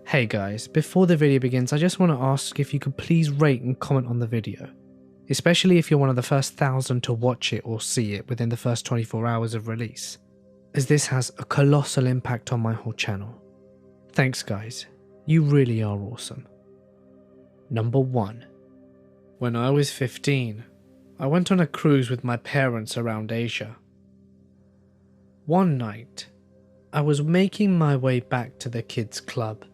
Hey guys, before the video begins, I just want to ask if you could please rate and comment on the video, especially if you're one of the first 1,000 to watch it or see it within the first 24 hours of release, as this has a colossal impact on my whole channel. Thanks guys, you really are awesome. Number 1. When I was 15, I went on a cruise with my parents around Asia. One night, I was making my way back to the kids' club,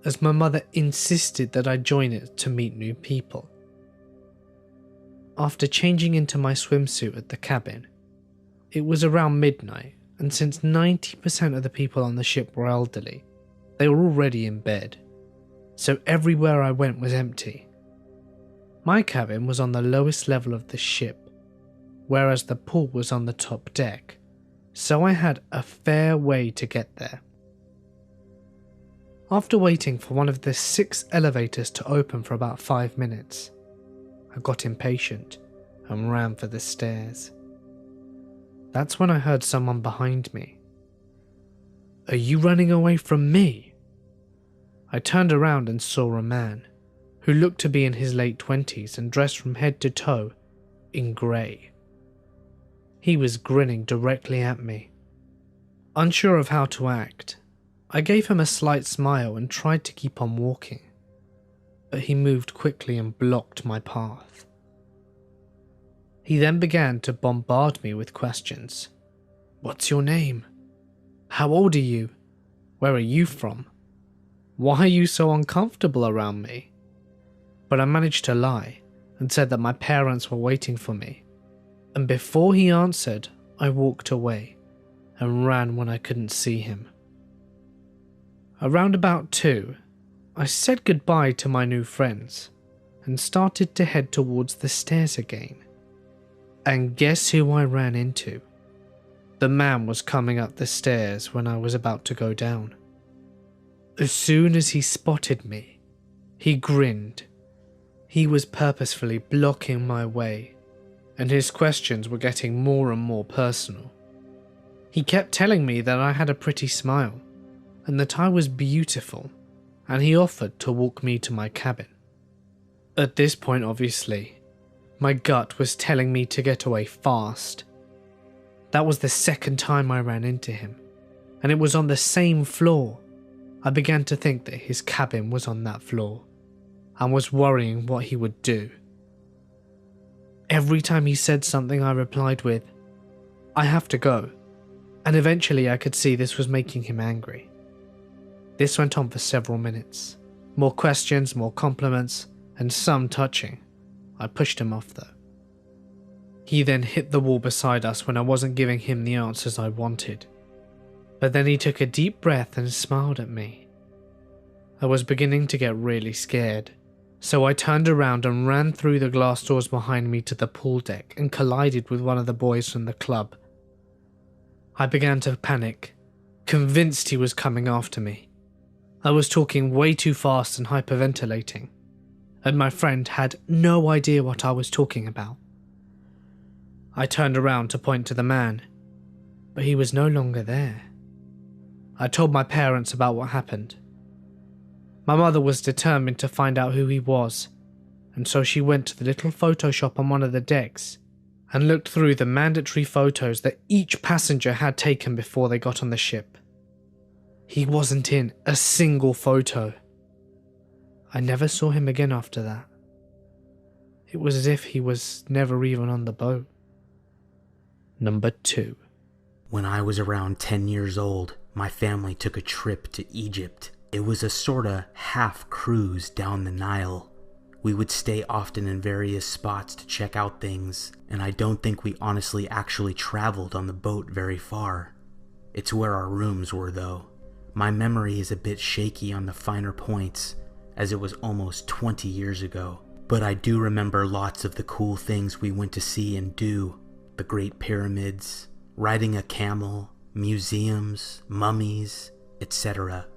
as my mother insisted that I join it to meet new people. After changing into my swimsuit at the cabin, it was around midnight, and since 90% of the people on the ship were elderly, they were already in bed, so everywhere I went was empty. My cabin was on the lowest level of the ship, whereas the pool was on the top deck, so I had a fair way to get there. After waiting for one of the 6 elevators to open for about 5 minutes, I got impatient and ran for the stairs. That's when I heard someone behind me. "Are you running away from me?" I turned around and saw a man who looked to be in his late 20s and dressed from head to toe in grey. He was grinning directly at me. Unsure of how to act, I gave him a slight smile and tried to keep on walking, but he moved quickly and blocked my path. He then began to bombard me with questions. "What's your name? How old are you? Where are you from? Why are you so uncomfortable around me?" But I managed to lie and said that my parents were waiting for me, and before he answered, I walked away and ran when I couldn't see him. Around about 2, I said goodbye to my new friends and started to head towards the stairs again. And guess who I ran into? The man was coming up the stairs when I was about to go down. As soon as he spotted me, he grinned. He was purposefully blocking my way, and his questions were getting more and more personal. He kept telling me that I had a pretty smile, and that I was beautiful, and he offered to walk me to my cabin. At this point, obviously, my gut was telling me to get away fast. That was the second time I ran into him, and it was on the same floor. I began to think that his cabin was on that floor, and was worrying what he would do. Every time he said something, I replied with, "I have to go," and eventually I could see this was making him angry. This went on for several minutes. More questions, more compliments, and some touching. I pushed him off though. He then hit the wall beside us when I wasn't giving him the answers I wanted. But then he took a deep breath and smiled at me. I was beginning to get really scared, so I turned around and ran through the glass doors behind me to the pool deck and collided with one of the boys from the club. I began to panic, convinced he was coming after me. I was talking way too fast and hyperventilating, and my friend had no idea what I was talking about. I turned around to point to the man, but he was no longer there. I told my parents about what happened. My mother was determined to find out who he was, and so she went to the little photo shop on one of the decks and looked through the mandatory photos that each passenger had taken before they got on the ship. He wasn't in a single photo. I never saw him again after that. It was as if he was never even on the boat. Number 2. When I was around 10 years old, my family took a trip to Egypt. It was a sorta half cruise down the Nile. We would stay often in various spots to check out things, and I don't think we honestly actually traveled on the boat very far. It's where our rooms were though. My memory is a bit shaky on the finer points, as it was almost 20 years ago, but I do remember lots of the cool things we went to see and do. The Great Pyramids, riding a camel, museums, mummies, etc.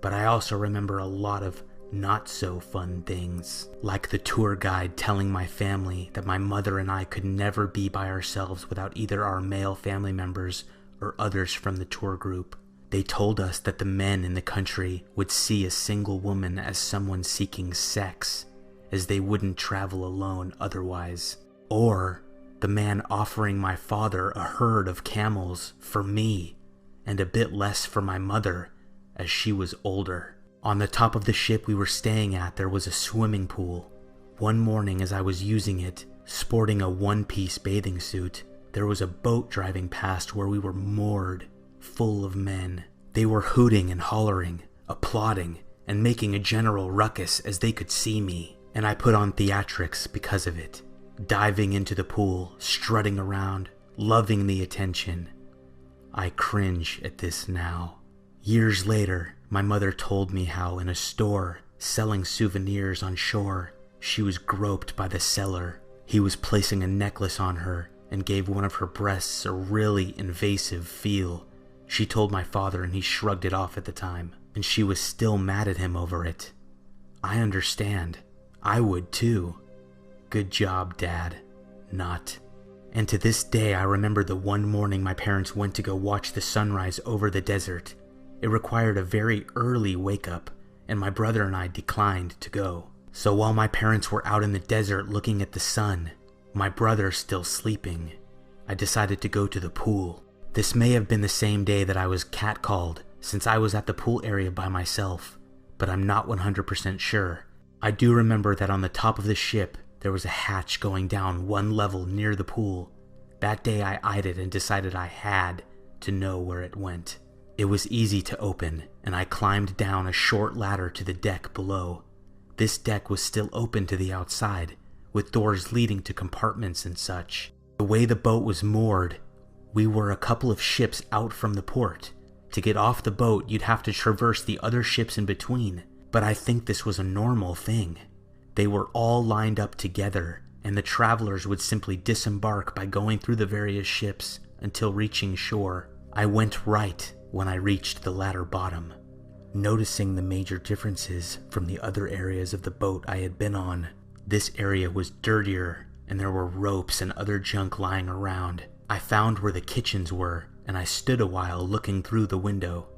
But I also remember a lot of not so fun things, like the tour guide telling my family that my mother and I could never be by ourselves without either our male family members or others from the tour group. They told us that the men in the country would see a single woman as someone seeking sex, as they wouldn't travel alone otherwise. Or the man offering my father a herd of camels for me, and a bit less for my mother, as she was older. On the top of the ship we were staying at, there was a swimming pool. One morning as I was using it, sporting a one-piece bathing suit, there was a boat driving past where we were moored, full of men. They were hooting and hollering, applauding, and making a general ruckus as they could see me, and I put on theatrics because of it, diving into the pool, strutting around, loving the attention. I cringe at this now. Years later, my mother told me how in a store selling souvenirs on shore, she was groped by the seller. He was placing a necklace on her and gave one of her breasts a really invasive feel. She told my father and he shrugged it off at the time, and she was still mad at him over it. I understand. I would too. Good job, Dad. Not. And to this day I remember the one morning my parents went to go watch the sunrise over the desert. It required a very early wake-up, and my brother and I declined to go. So while my parents were out in the desert looking at the sun, my brother still sleeping, I decided to go to the pool. This may have been the same day that I was catcalled, since I was at the pool area by myself, but I'm not 100% sure. I do remember that on the top of the ship, there was a hatch going down one level near the pool. That day I eyed it and decided I had to know where it went. It was easy to open, and I climbed down a short ladder to the deck below. This deck was still open to the outside, with doors leading to compartments and such. The way the boat was moored, we were a couple of ships out from the port. To get off the boat, you'd have to traverse the other ships in between, but I think this was a normal thing. They were all lined up together, and the travelers would simply disembark by going through the various ships until reaching shore. I went right when I reached the ladder bottom, noticing the major differences from the other areas of the boat I had been on. This area was dirtier, and there were ropes and other junk lying around. I found where the kitchens were, and I stood a while looking through the window.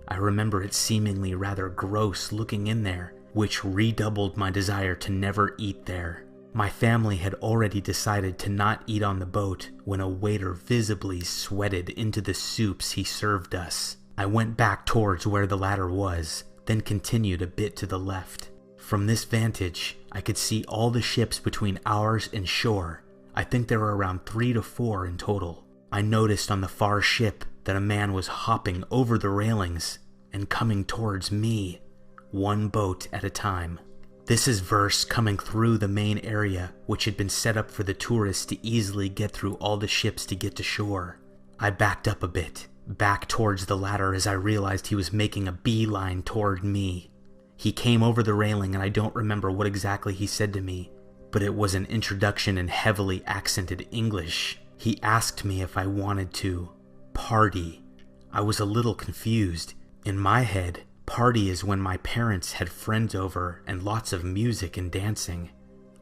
I remember it seemingly rather gross looking in there, which redoubled my desire to never eat there. My family had already decided to not eat on the boat when a waiter visibly sweated into the soups he served us. I went back towards where the ladder was, then continued a bit to the left. From this vantage, I could see all the ships between ours and shore. I think there were around 3 to 4 in total. I noticed on the far ship that a man was hopping over the railings and coming towards me, one boat at a time. This is verse coming through the main area, which had been set up for the tourists to easily get through all the ships to get to shore. I backed up a bit, back towards the ladder as I realized he was making a beeline toward me. He came over the railing and I don't remember what exactly he said to me, but it was an introduction in heavily accented English. He asked me if I wanted to party. I was a little confused. In my head, party is when my parents had friends over and lots of music and dancing.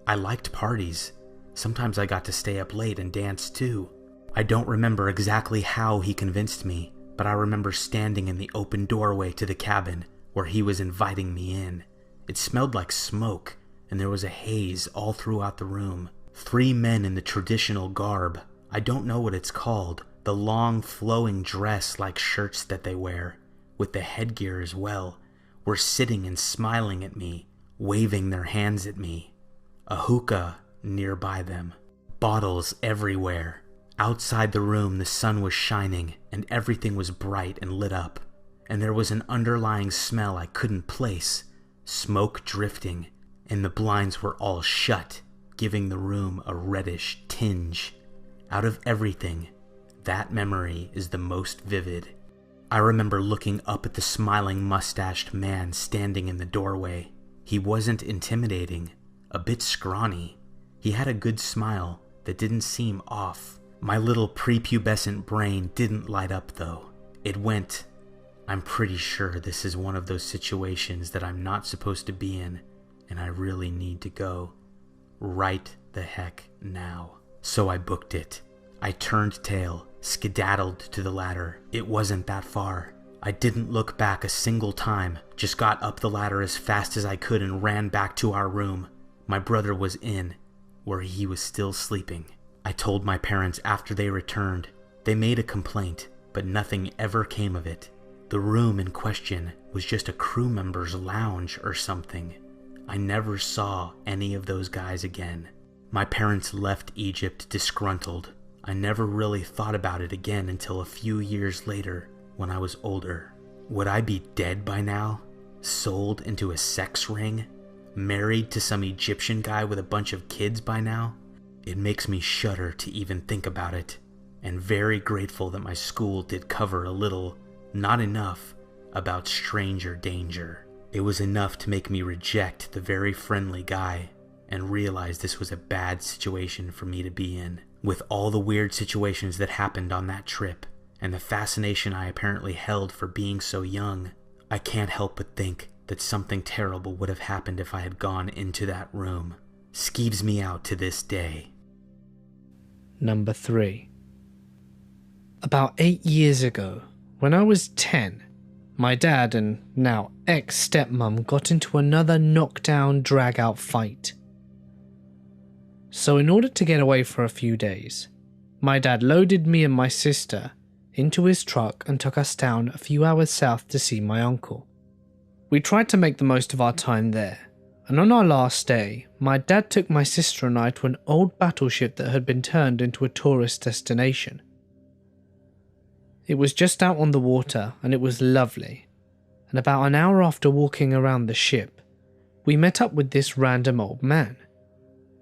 I liked parties. Sometimes I got to stay up late and dance too. I don't remember exactly how he convinced me, but I remember standing in the open doorway to the cabin where he was inviting me in. It smelled like smoke, and there was a haze all throughout the room. 3 men in the traditional garb, I don't know what it's called, the long flowing dress-like shirts that they wear, with the headgear as well, were sitting and smiling at me, waving their hands at me. A hookah nearby them. Bottles everywhere. Outside the room the sun was shining and everything was bright and lit up, and there was an underlying smell I couldn't place, smoke drifting, and the blinds were all shut, giving the room a reddish tinge. Out of everything, that memory is the most vivid. I remember looking up at the smiling mustached man standing in the doorway. He wasn't intimidating, a bit scrawny. He had a good smile that didn't seem off. My little prepubescent brain didn't light up though. It went, I'm pretty sure this is one of those situations that I'm not supposed to be in, and I really need to go. Right the heck now. So I booked it. I turned tail, skedaddled to the ladder. It wasn't that far. I didn't look back a single time, just got up the ladder as fast as I could and ran back to our room. My brother was in, where he was still sleeping. I told my parents after they returned. They made a complaint, but nothing ever came of it. The room in question was just a crew member's lounge or something. I never saw any of those guys again. My parents left Egypt disgruntled. I never really thought about it again until a few years later when I was older. Would I be dead by now? Sold into a sex ring? Married to some Egyptian guy with a bunch of kids by now? It makes me shudder to even think about it, and very grateful that my school did cover a little, not enough, about stranger danger. It was enough to make me reject the very friendly guy and realize this was a bad situation for me to be in. With all the weird situations that happened on that trip, and the fascination I apparently held for being so young, I can't help but think that something terrible would have happened if I had gone into that room. Skeeves me out to this day. Number 3. About 8 years ago, when I was 10, my dad and now ex-stepmom got into another knockdown, drag-out fight. So in order to get away for a few days, my dad loaded me and my sister into his truck and took us down a few hours south to see my uncle. We tried to make the most of our time there, and on our last day, my dad took my sister and I to an old battleship that had been turned into a tourist destination. It was just out on the water and it was lovely, and about an hour after walking around the ship, we met up with this random old man.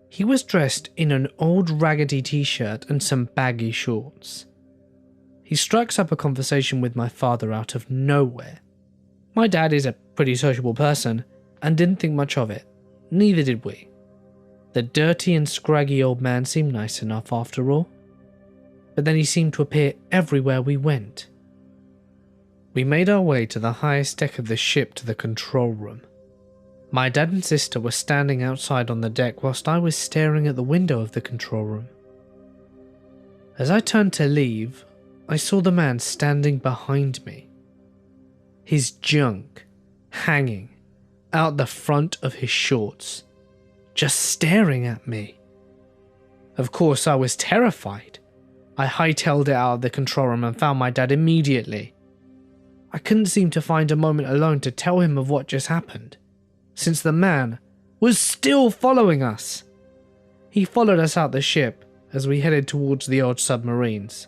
He was dressed in an old raggedy t-shirt and some baggy shorts. He strikes up a conversation with my father out of nowhere. My dad is a pretty sociable person and didn't think much of it, neither did we. The dirty and scraggy old man seemed nice enough after all, but then he seemed to appear everywhere we went. We made our way to the highest deck of the ship to the control room. My dad and sister were standing outside on the deck whilst I was staring at the window of the control room. As I turned to leave, I saw the man standing behind me. His junk hanging out the front of his shorts, just staring at me. Of course, I was terrified. I hightailed it out of the control room and found my dad immediately. I couldn't seem to find a moment alone to tell him of what just happened, since the man was still following us. He followed us out the ship as we headed towards the old submarines.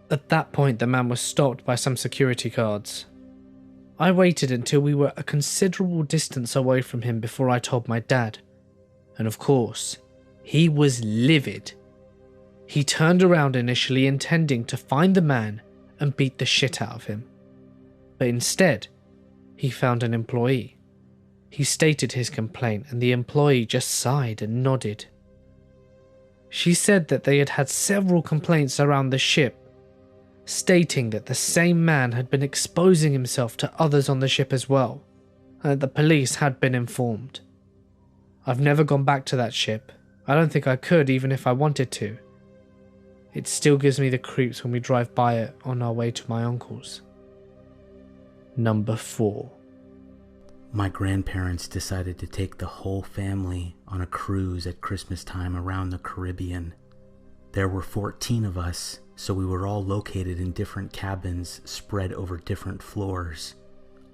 At that point, the man was stopped by some security guards. I waited until we were a considerable distance away from him before I told my dad, and of course, he was livid. He turned around initially intending to find the man and beat the shit out of him, but instead, he found an employee. He stated his complaint and the employee just sighed and nodded. She said that they had had several complaints around the ship, stating that the same man had been exposing himself to others on the ship as well, and that the police had been informed. I've never gone back to that ship. I don't think I could even if I wanted to. It still gives me the creeps when we drive by it on our way to my uncle's. Number 4. My grandparents decided to take the whole family on a cruise at Christmas time around the Caribbean. There were 14 of us, so we were all located in different cabins spread over different floors.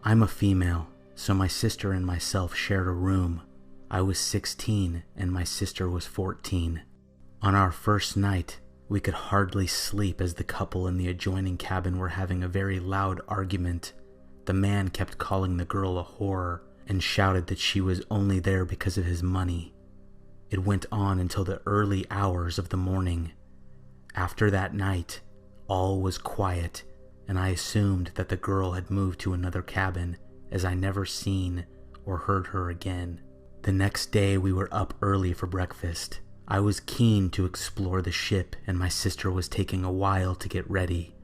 I'm a female, so my sister and myself shared a room. I was 16 and my sister was 14. On our first night, we could hardly sleep as the couple in the adjoining cabin were having a very loud argument. The man kept calling the girl a whore and shouted that she was only there because of his money. It went on until the early hours of the morning. After that night, all was quiet, and I assumed that the girl had moved to another cabin, as I never seen or heard her again. The next day we were up early for breakfast. I was keen to explore the ship, and my sister was taking a while to get ready.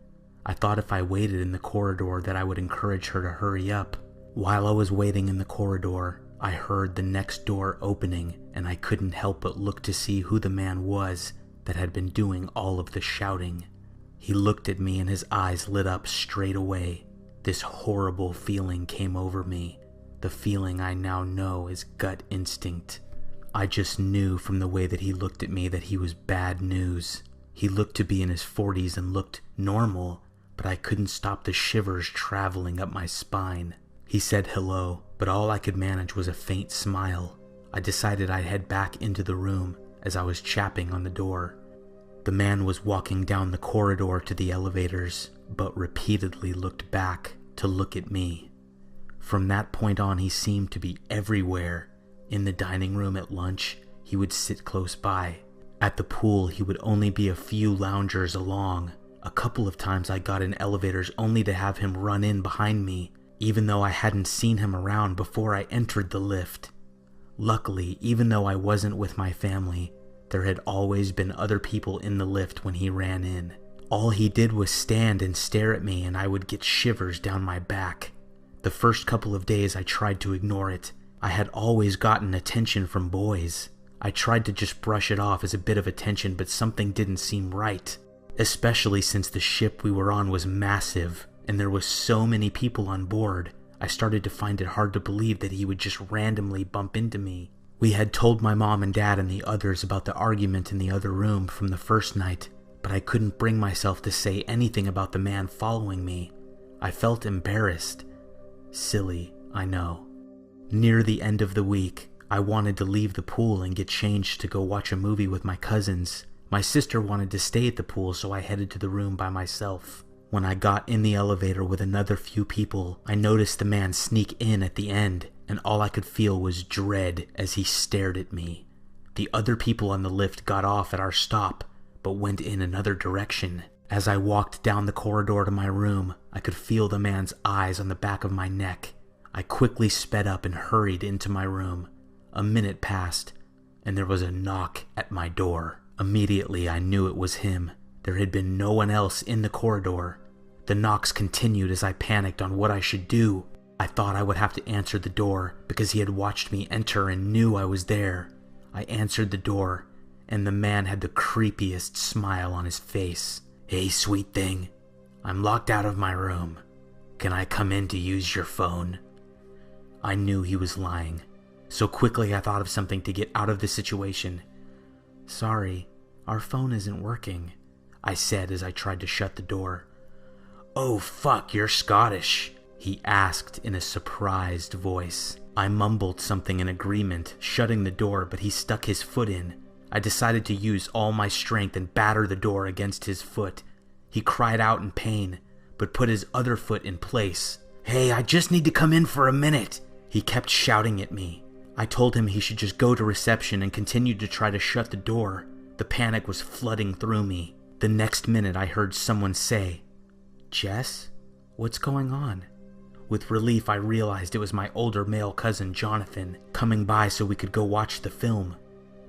I thought if I waited in the corridor that I would encourage her to hurry up. While I was waiting in the corridor, I heard the next door opening, and I couldn't help but look to see who the man was that had been doing all of the shouting. He looked at me and his eyes lit up straight away. this horrible feeling came over me. The feeling I now know is gut instinct. I just knew from the way that he looked at me that he was bad news. He looked to be in his 40s and looked normal, but I couldn't stop the shivers traveling up my spine. He said hello, but all I could manage was a faint smile. I decided I'd head back into the room as I was chapping on the door. The man was walking down the corridor to the elevators, but repeatedly looked back to look at me. From that point on, he seemed to be everywhere. In the dining room at lunch, he would sit close by. At the pool, he would only be a few loungers along. A couple of times I got in elevators only to have him run in behind me, even though I hadn't seen him around before I entered the lift. Luckily, even though I wasn't with my family, there had always been other people in the lift when he ran in. All he did was stand and stare at me, and I would get shivers down my back. The first couple of days I tried to ignore it. I had always gotten attention from boys. I tried to just brush it off as a bit of attention, but something didn't seem right. Especially since the ship we were on was massive, and there was so many people on board. I started to find it hard to believe that he would just randomly bump into me. We had told my mom and dad and the others about the argument in the other room from the first night, but I couldn't bring myself to say anything about the man following me. I felt embarrassed. Silly, I know. Near the end of the week, I wanted to leave the pool and get changed to go watch a movie with my cousins. My sister wanted to stay at the pool, so I headed to the room by myself. When I got in the elevator with another few people, I noticed the man sneak in at the end, and all I could feel was dread as he stared at me. The other people on the lift got off at our stop, but went in another direction. As I walked down the corridor to my room, I could feel the man's eyes on the back of my neck. I quickly sped up and hurried into my room. A minute passed, and there was a knock at my door. Immediately, I knew it was him. There had been no one else in the corridor. The knocks continued as I panicked on what I should do. I thought I would have to answer the door because he had watched me enter and knew I was there. I answered the door, and the man had the creepiest smile on his face. "Hey, sweet thing, I'm locked out of my room. Can I come in to use your phone?" I knew he was lying, so quickly I thought of something to get out of the situation. "Sorry, our phone isn't working," I said as I tried to shut the door. "Oh fuck, you're Scottish?" he asked in a surprised voice. I mumbled something in agreement, shutting the door, but he stuck his foot in. I decided to use all my strength and batter the door against his foot. He cried out in pain, but put his other foot in place. "Hey, I just need to come in for a minute," he kept shouting at me. I told him he should just go to reception and continued to try to shut the door. The panic was flooding through me. The next minute I heard someone say, "Jess, what's going on?" With relief I realized it was my older male cousin Jonathan, coming by so we could go watch the film.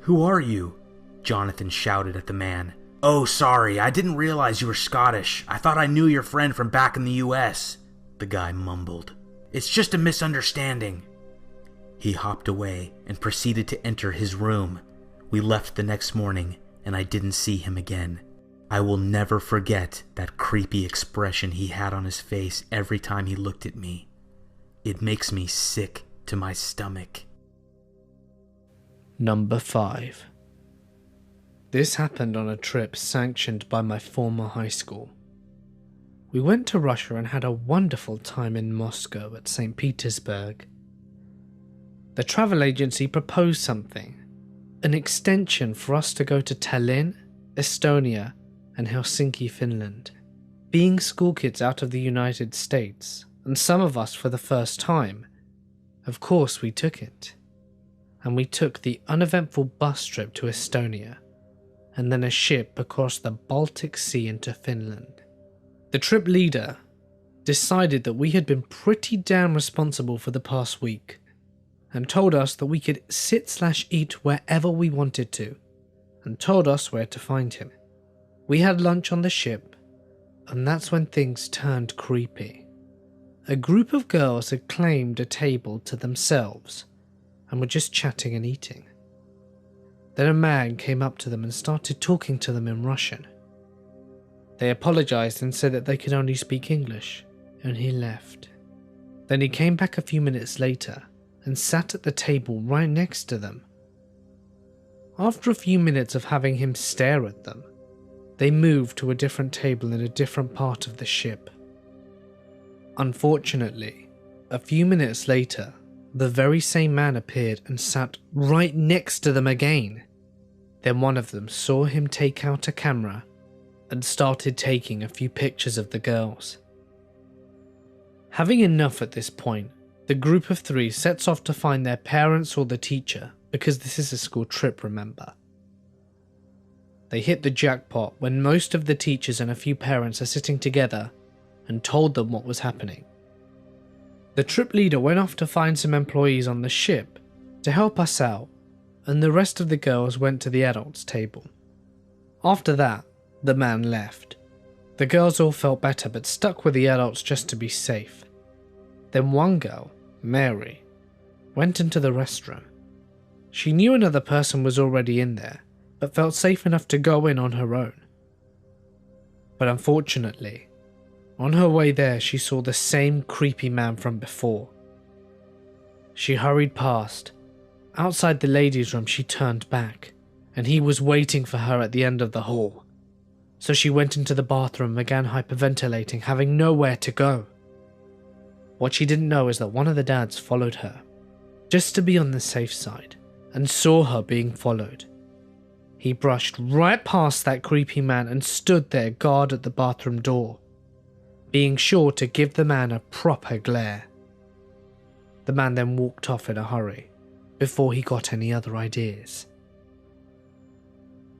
"Who are you?" Jonathan shouted at the man. "Oh, sorry, I didn't realize you were Scottish. I thought I knew your friend from back in the US, the guy mumbled. "It's just a misunderstanding." He hopped away and proceeded to enter his room. We left the next morning, and I didn't see him again. I will never forget that creepy expression he had on his face every time he looked at me. It makes me sick to my stomach. Number 5. This happened on a trip sanctioned by my former high school. We went to Russia and had a wonderful time in Moscow at St. Petersburg. The travel agency proposed something, an extension for us to go to Tallinn, Estonia, and Helsinki, Finland. Being school kids out of the United States, and some of us for the first time, of course we took it. And we took the uneventful bus trip to Estonia, and then a ship across the Baltic Sea into Finland. The trip leader decided that we had been pretty damn responsible for the past week, and told us that we could sit/eat wherever we wanted to, and told us where to find him. We had lunch on the ship, and that's when things turned creepy. A group of girls had claimed a table to themselves, and were just chatting and eating. Then a man came up to them and started talking to them in Russian. They apologized and said that they could only speak English, and he left. Then he came back a few minutes later and sat at the table right next to them. After a few minutes of having him stare at them, they moved to a different table in a different part of the ship. Unfortunately, a few minutes later, the very same man appeared and sat right next to them again. Then one of them saw him take out a camera and started taking a few pictures of the girls. Having enough at this point, the group of three sets off to find their parents or the teacher, because this is a school trip, remember. They hit the jackpot when most of the teachers and a few parents are sitting together and told them what was happening. The trip leader went off to find some employees on the ship to help us out, and the rest of the girls went to the adults' table. After that, the man left. The girls all felt better but stuck with the adults just to be safe. Then one girl, Mary, went into the restroom. She knew another person was already in there, but felt safe enough to go in on her own. But unfortunately, on her way there she saw the same creepy man from before. She hurried past. Outside the ladies' room she turned back, and he was waiting for her at the end of the hall. So she went into the bathroom and began hyperventilating, having nowhere to go. What she didn't know is that one of the dads followed her, just to be on the safe side, and saw her being followed. He brushed right past that creepy man and stood there guard at the bathroom door, being sure to give the man a proper glare. The man then walked off in a hurry, before he got any other ideas.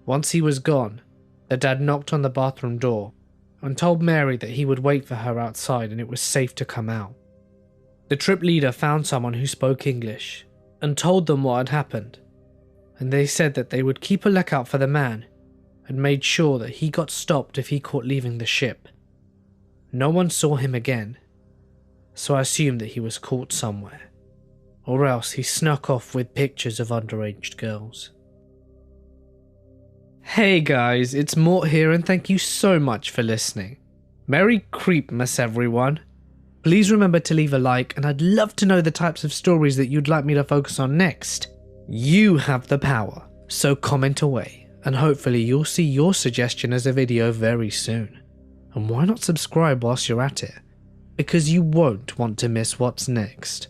Once he was gone, the dad knocked on the bathroom door and told Mary that he would wait for her outside and it was safe to come out. The trip leader found someone who spoke English and told them what had happened, and they said that they would keep a lookout for the man and made sure that he got stopped if he caught leaving the ship. No one saw him again, so I assumed that he was caught somewhere, or else he snuck off with pictures of underage girls. Hey guys, it's Mort here and thank you so much for listening. Merry Creepmas everyone. Please remember to leave a like and I'd love to know the types of stories that you'd like me to focus on next. You have the power, so comment away and hopefully you'll see your suggestion as a video very soon. And why not subscribe whilst you're at it? Because you won't want to miss what's next.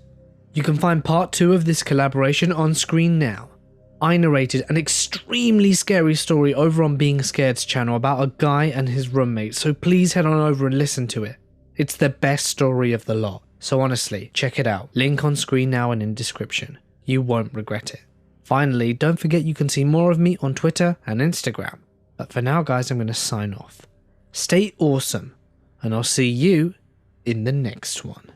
You can find part 2 of this collaboration on screen now. I narrated an extremely scary story over on Being Scared's channel about a guy and his roommate, so please head on over and listen to it. It's the best story of the lot, so honestly, check it out. Link on screen now and in description. You won't regret it. Finally, don't forget you can see more of me on Twitter and Instagram. But for now guys, I'm going to sign off. Stay awesome, and I'll see you in the next one.